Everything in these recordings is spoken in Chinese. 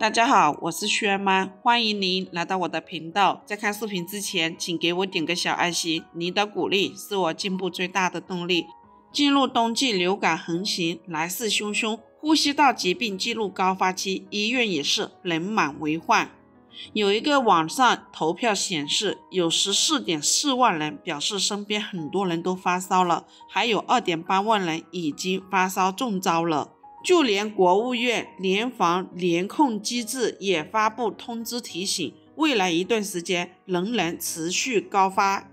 大家好，我是轩妈，欢迎您来到我的频道。在看视频之前，请给我点个小爱心，您的鼓励是我进步最大的动力。进入冬季流感横行，来势汹汹，呼吸道疾病进入高发期，医院也是人满为患。有一个网上投票显示，有 14.4 万人表示身边很多人都发烧了，还有 2.8 万人已经发烧中招了。就连国务院联防联控机制也发布通知提醒，未来一段时间仍然持续高发，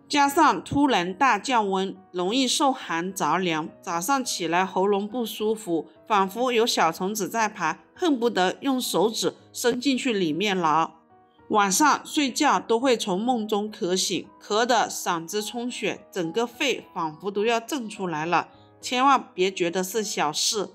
加上突然大降温，容易受寒着凉，早上起来喉咙不舒服，仿佛有小虫子在爬，恨不得用手指伸进去里面挠。晚上睡觉都会从梦中咳醒，咳得嗓子充血，整个肺仿佛都要震出来了，千万别觉得是小事。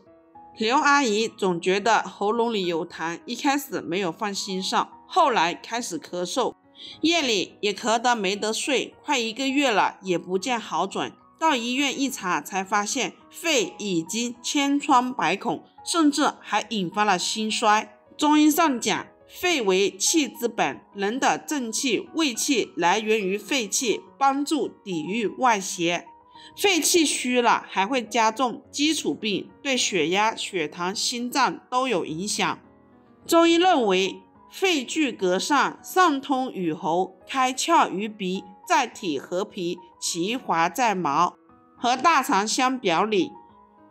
刘阿姨总觉得喉咙里有痰，一开始没有放心上，后来开始咳嗽，夜里也咳得没得睡，快1个月了也不见好转。到医院一查才发现肺已经千疮百孔，甚至还引发了心衰。中医上讲，肺为气之本，人的正气、胃气来源于肺气，帮助抵御外邪。肺气虚了还会加重基础病，对血压、血糖、心脏都有影响。中医认为，肺具膈上，上通于喉，开窍于鼻，在体和脾，其华在毛。和大肠相表里，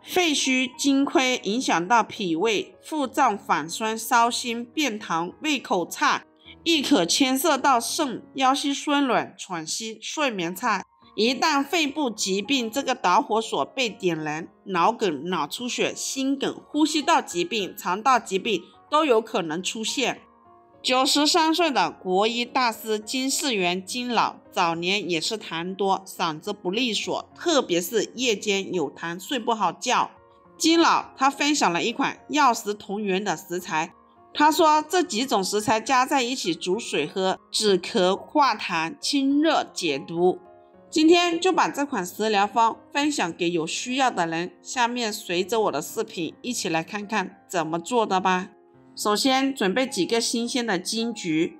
肺虚精亏影响到脾胃，腹胀反酸、烧心、便溏、胃口差，亦可牵涉到肾，腰膝酸软、喘息、睡眠差。一旦肺部疾病这个导火索被点燃，脑梗、脑出血、心梗、呼吸道疾病、肠道疾病都有可能出现。93岁的国医大师金世元金老，早年也是痰多，嗓子不利索，特别是夜间有痰，睡不好觉。金老他分享了一款药食同源的食材，他说这几种食材加在一起煮水喝，止咳化痰、清热解毒。今天就把这款食疗方分享给有需要的人，下面随着我的视频一起来看看怎么做的吧。首先准备几个新鲜的金桔。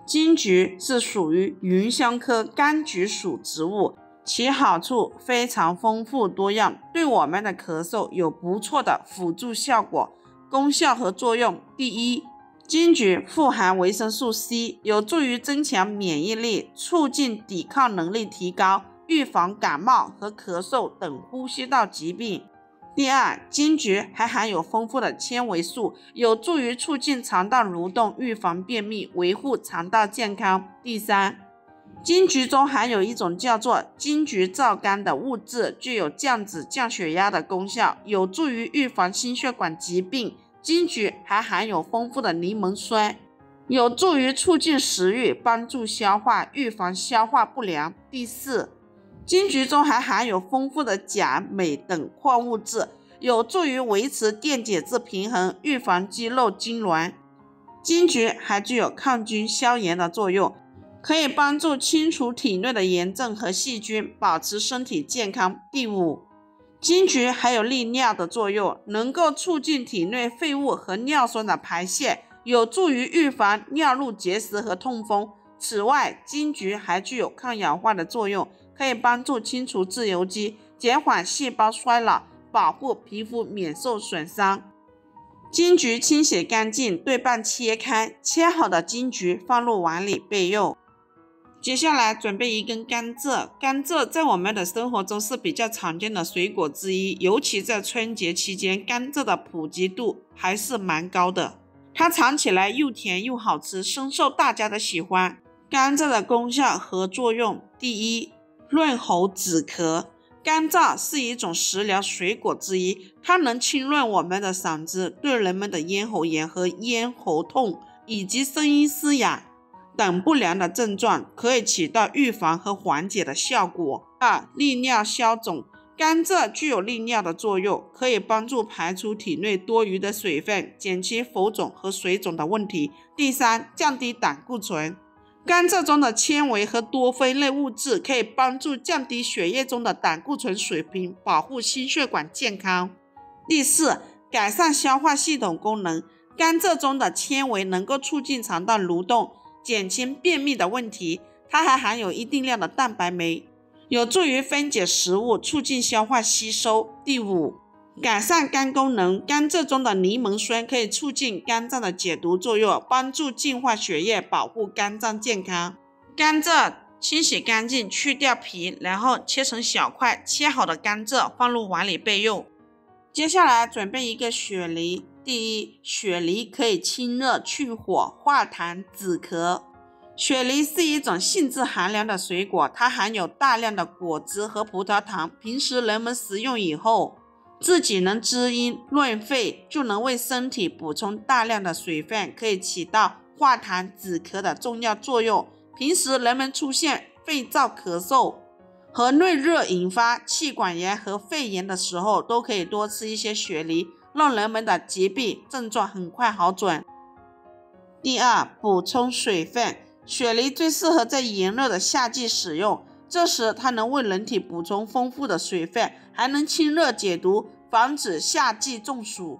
金桔是属于芸香科柑橘属植物，其好处非常丰富多样，对我们的咳嗽有不错的辅助效果。功效和作用：第一，金桔富含维生素 C， 有助于增强免疫力，促进抵抗能力提高，预防感冒和咳嗽等呼吸道疾病。第二，金桔还含有丰富的纤维素，有助于促进肠道蠕动，预防便秘，维护肠道健康。第三，金桔中含有一种叫做金桔皂苷的物质，具有降脂降血压的功效，有助于预防心血管疾病。金桔还含有丰富的柠檬酸，有助于促进食欲，帮助消化，预防消化不良。第四，金桔中还含有丰富的钾、镁等矿物质，有助于维持电解质平衡，预防肌肉痉挛。金桔还具有抗菌消炎的作用，可以帮助清除体内的炎症和细菌，保持身体健康。第五，金桔还有利尿的作用，能够促进体内废物和尿酸的排泄，有助于预防尿路结石和痛风。此外，金桔还具有抗氧化的作用，可以帮助清除自由基，减缓细胞衰老，保护皮肤免受损伤。金桔清洗干净，对半切开，切好的金桔放入碗里备用。接下来准备一根甘蔗。甘蔗在我们的生活中是比较常见的水果之一，尤其在春节期间，甘蔗的普及度还是蛮高的。它尝起来又甜又好吃，深受大家的喜欢。甘蔗的功效和作用：第一，润喉止咳。甘蔗是一种食疗水果之一，它能清润我们的嗓子，对人们的咽喉炎和咽喉痛以及声音嘶哑等不良的症状可以起到预防和缓解的效果。二、利尿消肿。甘蔗具有利尿的作用，可以帮助排出体内多余的水分，减轻浮肿和水肿的问题。第三，降低胆固醇。甘蔗中的纤维和多酚类物质可以帮助降低血液中的胆固醇水平，保护心血管健康。第四，改善消化系统功能。甘蔗中的纤维能够促进肠道蠕动，减轻便秘的问题。它还含有一定量的蛋白酶，有助于分解食物，促进消化吸收。第五，改善肝功能。甘蔗中的柠檬酸可以促进肝脏的解毒作用，帮助净化血液，保护肝脏健康。甘蔗清洗干净，去掉皮，然后切成小块。切好的甘蔗放入碗里备用。接下来准备一个雪梨。第一，雪梨可以清热去火、化痰止咳。雪梨是一种性质寒凉的水果，它含有大量的果汁和葡萄糖，平时人们食用以后，自己能滋阴润肺，就能为身体补充大量的水分，可以起到化痰止咳的重要作用。平时人们出现肺燥咳嗽和内热引发气管炎和肺炎的时候，都可以多吃一些雪梨，让人们的疾病症状很快好转。第二，补充水分。雪梨最适合在炎热的夏季使用，这时它能为人体补充丰富的水分，还能清热解毒，防止夏季中暑。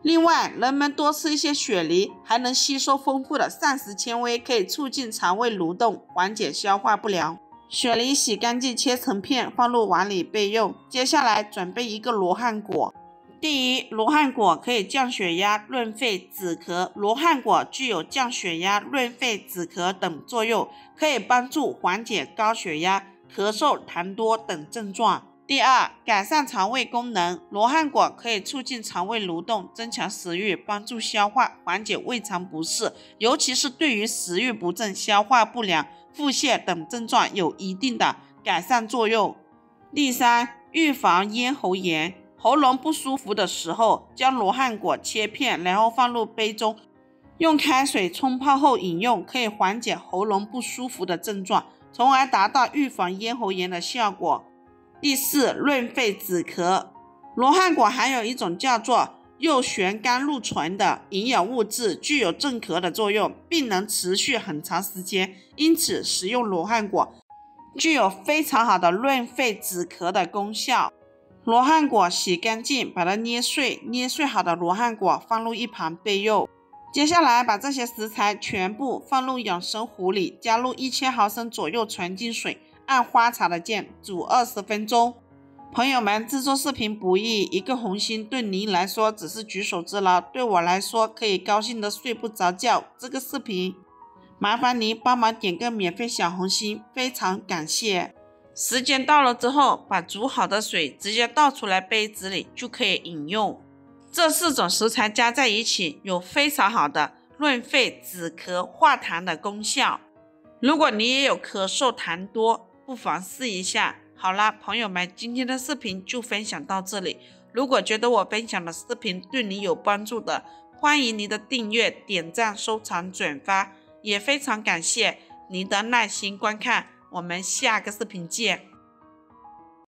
另外，人们多吃一些雪梨，还能吸收丰富的膳食纤维，可以促进肠胃蠕动，缓解消化不良。雪梨洗干净，切成片，放入碗里备用。接下来准备一个罗汉果。第一，罗汉果可以降血压、润肺、止咳。罗汉果具有降血压、润肺、止咳等作用，可以帮助缓解高血压、咳嗽、痰多等症状。第二，改善肠胃功能。罗汉果可以促进肠胃蠕动，增强食欲，帮助消化，缓解胃肠不适，尤其是对于食欲不振、消化不良、腹泻等症状有一定的改善作用。第三，预防咽喉炎。喉咙不舒服的时候，将罗汉果切片，然后放入杯中，用开水冲泡后饮用，可以缓解喉咙不舒服的症状，从而达到预防咽喉炎的效果。第四，润肺止咳。罗汉果含有一种叫做右旋甘露醇的营养物质，具有镇咳的作用，并能持续很长时间，因此食用罗汉果具有非常好的润肺止咳的功效。罗汉果洗干净，把它捏碎，捏碎好的罗汉果放入一旁备用。接下来把这些食材全部放入养生壶里，加入1000毫升左右纯净水，按花茶的键煮20分钟。朋友们，制作视频不易，一个红心对您来说只是举手之劳，对我来说可以高兴的睡不着觉。这个视频麻烦您帮忙点个免费小红心，非常感谢。时间到了之后，把煮好的水直接倒出来杯子里就可以饮用。这4种食材加在一起，有非常好的润肺止咳化痰的功效。如果你也有咳嗽痰多，不妨试一下。好啦，朋友们，今天的视频就分享到这里。如果觉得我分享的视频对你有帮助的，欢迎您的订阅、点赞、收藏、转发，也非常感谢您的耐心观看。我们下个视频见。